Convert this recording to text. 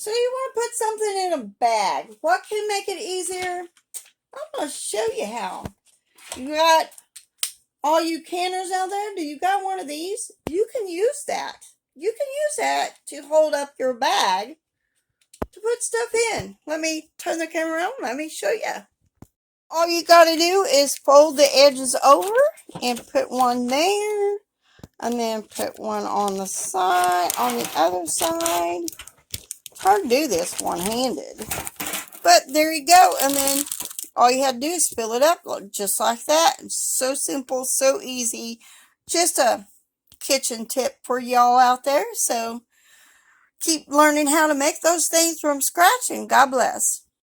So you want to put something in a bag. What can make it easier? I'm going to show you how. You got all you canners out there? Do you got one of these? You can use that. You can use that to hold up your bag to put stuff in. Let me turn the camera around. Let me show you. All you got to do is fold the edges over and put one there. And then put one on the side, on the other side. It's hard to do this one-handed. But there you go. And then all you have to do is fill it up just like that. It's so simple, so easy. Just a kitchen tip for y'all out there. So keep learning how to make those things from scratch, and God bless.